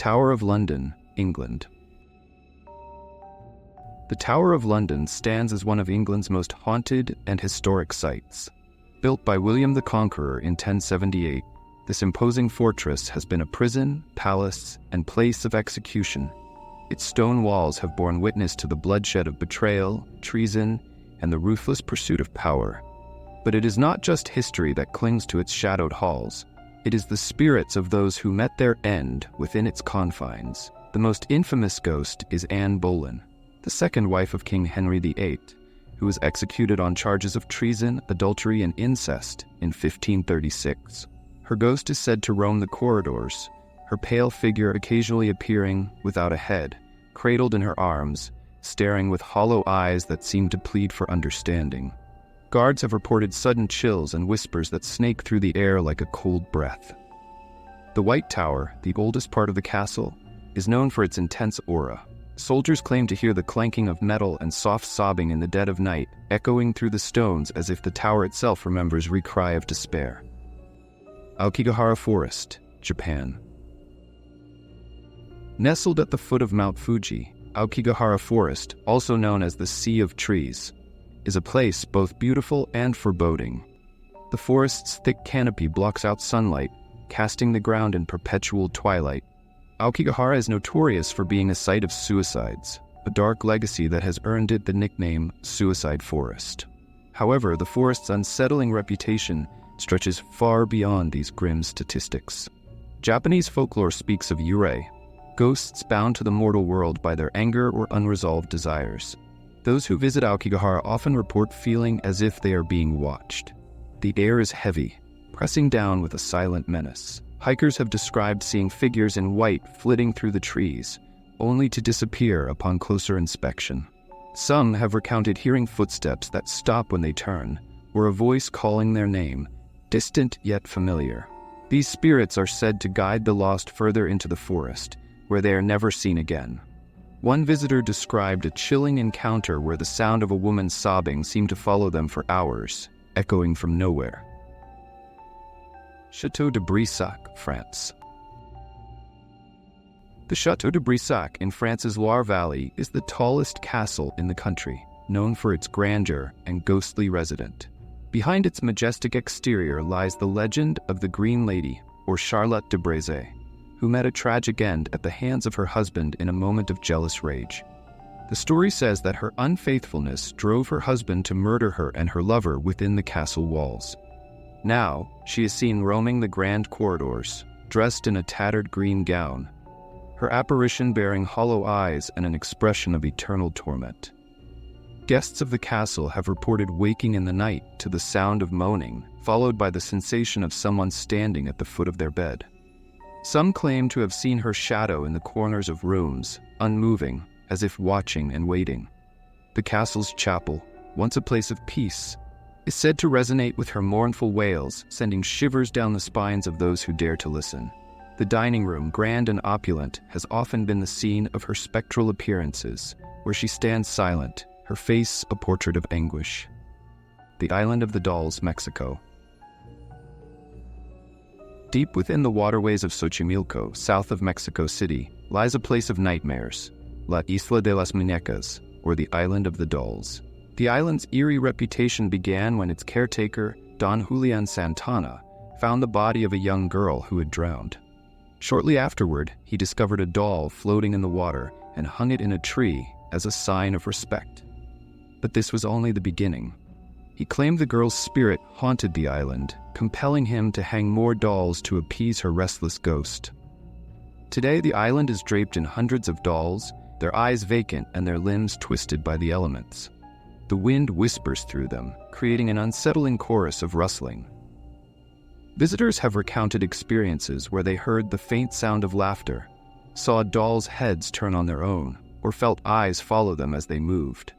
Tower of London, England. The Tower of London stands as one of England's most haunted and historic sites. Built by William the Conqueror in 1078, this imposing fortress has been a prison, palace, and place of execution. Its stone walls have borne witness to the bloodshed of betrayal, treason, and the ruthless pursuit of power. But it is not just history that clings to its shadowed halls. It is the spirits of those who met their end within its confines. The most infamous ghost is Anne Boleyn, the second wife of King Henry VIII, who was executed on charges of treason, adultery, and incest in 1536. Her ghost is said to roam the corridors, her pale figure occasionally appearing without a head, cradled in her arms, staring with hollow eyes that seem to plead for understanding. Guards have reported sudden chills and whispers that snake through the air like a cold breath. The White Tower, the oldest part of the castle, is known for its intense aura. Soldiers claim to hear the clanking of metal and soft sobbing in the dead of night, echoing through the stones as if the tower itself remembers a cry of despair. Aokigahara Forest, Japan. Nestled at the foot of Mount Fuji, Aokigahara Forest, also known as the Sea of Trees, is a place both beautiful and foreboding. The forest's thick canopy blocks out sunlight, casting the ground in perpetual twilight. Aokigahara is notorious for being a site of suicides, a dark legacy that has earned it the nickname Suicide Forest. However, the forest's unsettling reputation stretches far beyond these grim statistics. Japanese folklore speaks of yurei, ghosts bound to the mortal world by their anger or unresolved desires. Those who visit Aokigahara often report feeling as if they are being watched. The air is heavy, pressing down with a silent menace. Hikers have described seeing figures in white flitting through the trees, only to disappear upon closer inspection. Some have recounted hearing footsteps that stop when they turn, or a voice calling their name, distant yet familiar. These spirits are said to guide the lost further into the forest, where they are never seen again. One visitor described a chilling encounter where the sound of a woman sobbing seemed to follow them for hours, echoing from nowhere. Château de Brissac, France. The Château de Brissac in France's Loire Valley is the tallest castle in the country, known for its grandeur and ghostly resident. Behind its majestic exterior lies the legend of the Green Lady, or Charlotte de Brézé, who met a tragic end at the hands of her husband in a moment of jealous rage. The story says that her unfaithfulness drove her husband to murder her and her lover within the castle walls. Now, she is seen roaming the grand corridors, dressed in a tattered green gown, her apparition bearing hollow eyes and an expression of eternal torment. Guests of the castle have reported waking in the night to the sound of moaning, followed by the sensation of someone standing at the foot of their bed. Some claim to have seen her shadow in the corners of rooms, unmoving, as if watching and waiting. The castle's chapel, once a place of peace, is said to resonate with her mournful wails, sending shivers down the spines of those who dare to listen. The dining room, grand and opulent, has often been the scene of her spectral appearances, where she stands silent, her face a portrait of anguish. The Island of the Dolls, Mexico. Deep within the waterways of Xochimilco, south of Mexico City, lies a place of nightmares, La Isla de las Muñecas, or the Island of the Dolls. The island's eerie reputation began when its caretaker, Don Julian Santana, found the body of a young girl who had drowned. Shortly afterward, he discovered a doll floating in the water and hung it in a tree as a sign of respect. But this was only the beginning. He claimed the girl's spirit haunted the island, compelling him to hang more dolls to appease her restless ghost. Today, the island is draped in hundreds of dolls, their eyes vacant and their limbs twisted by the elements. The wind whispers through them, creating an unsettling chorus of rustling. Visitors have recounted experiences where they heard the faint sound of laughter, saw dolls' heads turn on their own, or felt eyes follow them as they moved.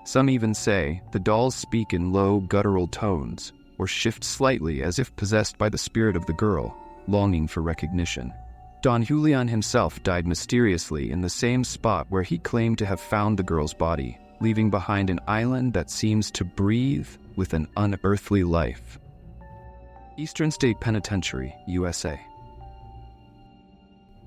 Some even say the dolls speak in low, guttural tones, or shift slightly as if possessed by the spirit of the girl, longing for recognition. Don Julian himself died mysteriously in the same spot where he claimed to have found the girl's body, leaving behind an island that seems to breathe with an unearthly life. Eastern State Penitentiary, USA.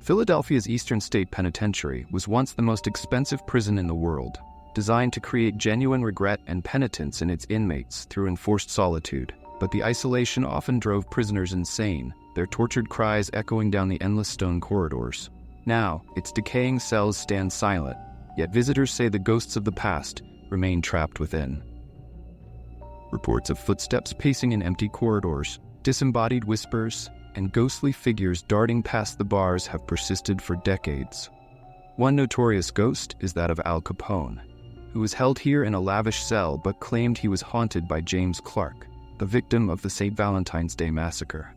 Philadelphia's Eastern State Penitentiary was once the most expensive prison in the world, designed to create genuine regret and penitence in its inmates through enforced solitude. But the isolation often drove prisoners insane, their tortured cries echoing down the endless stone corridors. Now, its decaying cells stand silent, yet visitors say the ghosts of the past remain trapped within. Reports of footsteps pacing in empty corridors, disembodied whispers, and ghostly figures darting past the bars have persisted for decades. One notorious ghost is that of Al Capone, who was held here in a lavish cell but claimed he was haunted by James Clark, the victim of the St. Valentine's Day massacre.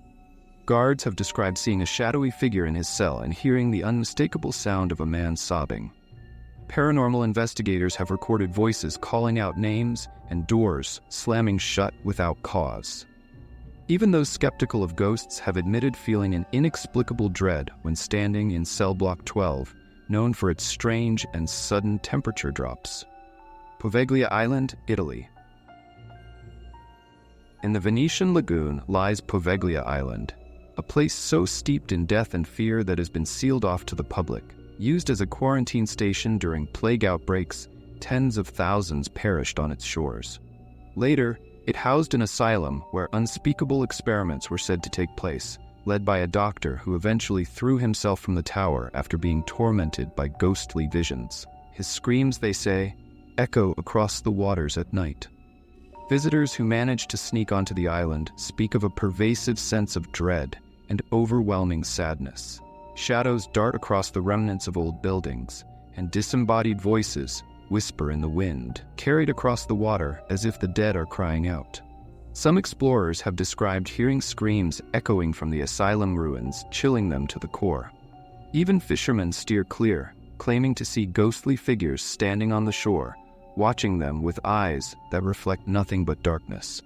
Guards have described seeing a shadowy figure in his cell and hearing the unmistakable sound of a man sobbing. Paranormal investigators have recorded voices calling out names and doors slamming shut without cause. Even those skeptical of ghosts have admitted feeling an inexplicable dread when standing in cell block 12, known for its strange and sudden temperature drops. Poveglia Island, Italy. In the Venetian lagoon lies Poveglia Island, a place so steeped in death and fear that has been sealed off to the public. Used as a quarantine station during plague outbreaks, tens of thousands perished on its shores. Later, it housed an asylum where unspeakable experiments were said to take place, led by a doctor who eventually threw himself from the tower after being tormented by ghostly visions. His screams, they say, echo across the waters at night. Visitors who manage to sneak onto the island speak of a pervasive sense of dread and overwhelming sadness. Shadows dart across the remnants of old buildings, and disembodied voices whisper in the wind, carried across the water as if the dead are crying out. Some explorers have described hearing screams echoing from the asylum ruins, chilling them to the core. Even fishermen steer clear, claiming to see ghostly figures standing on the shore, watching them with eyes that reflect nothing but darkness.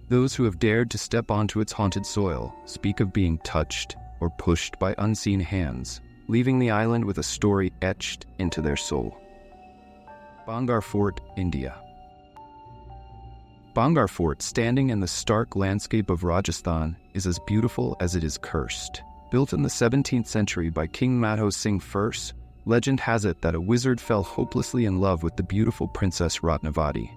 Those who have dared to step onto its haunted soil speak of being touched or pushed by unseen hands, leaving the island with a story etched into their soul. Bangar Fort, India. Bangar Fort, standing in the stark landscape of Rajasthan, is as beautiful as it is cursed. Built in the 17th century by King Madho Singh I, legend has it that a wizard fell hopelessly in love with the beautiful Princess Ratnavati.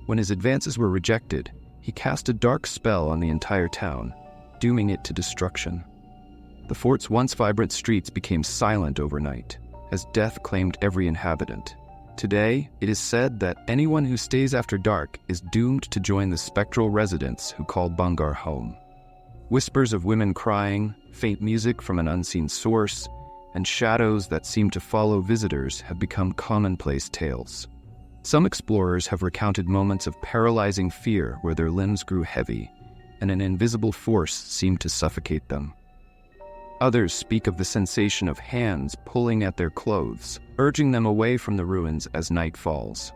When his advances were rejected, he cast a dark spell on the entire town, dooming it to destruction. The fort's once vibrant streets became silent overnight, as death claimed every inhabitant. Today, it is said that anyone who stays after dark is doomed to join the spectral residents who call Bangar home. Whispers of women crying, faint music from an unseen source, and shadows that seem to follow visitors have become commonplace tales. Some explorers have recounted moments of paralyzing fear where their limbs grew heavy, and an invisible force seemed to suffocate them. Others speak of the sensation of hands pulling at their clothes, urging them away from the ruins as night falls.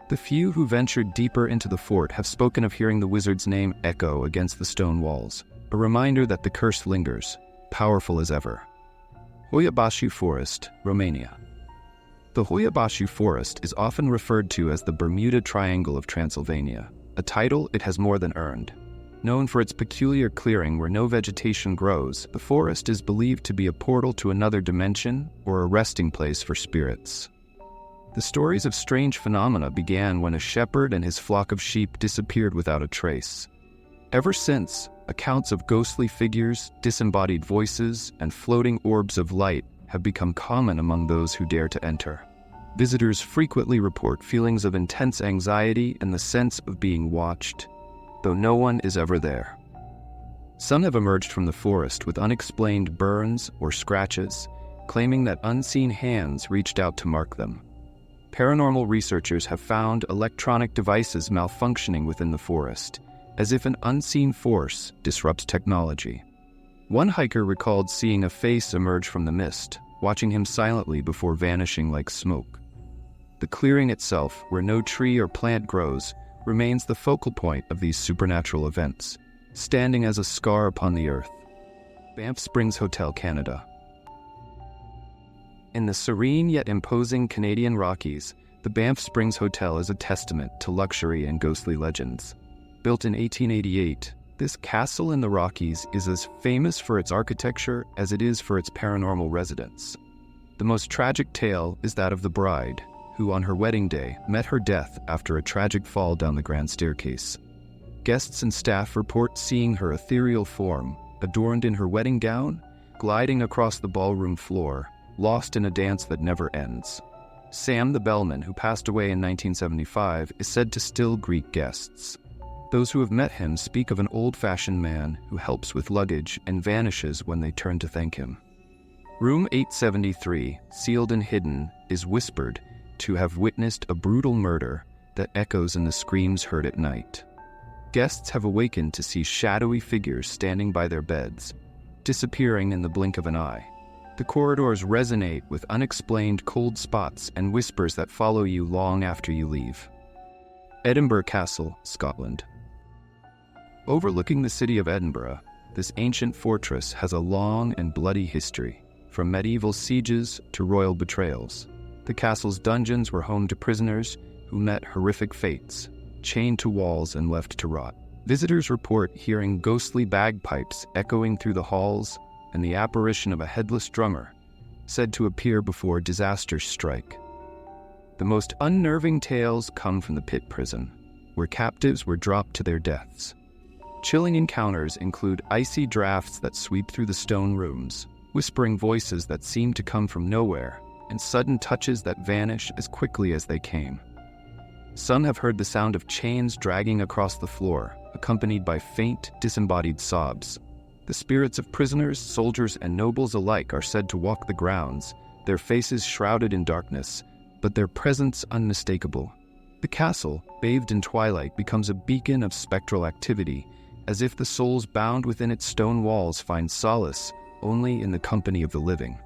The few who ventured deeper into the fort have spoken of hearing the wizard's name echo against the stone walls, a reminder that the curse lingers, powerful as ever. Hoia-Baciu Forest, Romania. The Hoia-Baciu Forest is often referred to as the Bermuda Triangle of Transylvania, a title it has more than earned. Known for its peculiar clearing where no vegetation grows, the forest is believed to be a portal to another dimension or a resting place for spirits. The stories of strange phenomena began when a shepherd and his flock of sheep disappeared without a trace. Ever since, accounts of ghostly figures, disembodied voices, and floating orbs of light have become common among those who dare to enter. Visitors frequently report feelings of intense anxiety and the sense of being watched, though no one is ever there. Some have emerged from the forest with unexplained burns or scratches, claiming that unseen hands reached out to mark them. Paranormal researchers have found electronic devices malfunctioning within the forest, as if an unseen force disrupts technology. One hiker recalled seeing a face emerge from the mist, watching him silently before vanishing like smoke. The clearing itself, where no tree or plant grows, remains the focal point of these supernatural events, standing as a scar upon the earth. Banff Springs Hotel, Canada. In the serene yet imposing Canadian Rockies, the Banff Springs Hotel is a testament to luxury and ghostly legends. Built in 1888, This castle in the Rockies is as famous for its architecture as it is for its paranormal residents. The most tragic tale is that of the bride, who on her wedding day met her death after a tragic fall down the grand staircase. Guests and staff report seeing her ethereal form, adorned in her wedding gown, gliding across the ballroom floor, lost in a dance that never ends. Sam the bellman, who passed away in 1975, is said to still greet guests. Those who have met him speak of an old-fashioned man who helps with luggage and vanishes when they turn to thank him. Room 873, sealed and hidden, is whispered to have witnessed a brutal murder that echoes in the screams heard at night. Guests have awakened to see shadowy figures standing by their beds, disappearing in the blink of an eye. The corridors resonate with unexplained cold spots and whispers that follow you long after you leave. Edinburgh Castle, Scotland. Overlooking the city of Edinburgh, this ancient fortress has a long and bloody history, from medieval sieges to royal betrayals. The castle's dungeons were home to prisoners who met horrific fates, chained to walls and left to rot. Visitors report hearing ghostly bagpipes echoing through the halls and the apparition of a headless drummer, said to appear before disasters strike. The most unnerving tales come from the pit prison, where captives were dropped to their deaths. Chilling encounters include icy drafts that sweep through the stone rooms, whispering voices that seem to come from nowhere, and sudden touches that vanish as quickly as they came. Some have heard the sound of chains dragging across the floor, accompanied by faint, disembodied sobs. The spirits of prisoners, soldiers, and nobles alike are said to walk the grounds, their faces shrouded in darkness, but their presence unmistakable. The castle, bathed in twilight, becomes a beacon of spectral activity, as if the souls bound within its stone walls find solace only in the company of the living.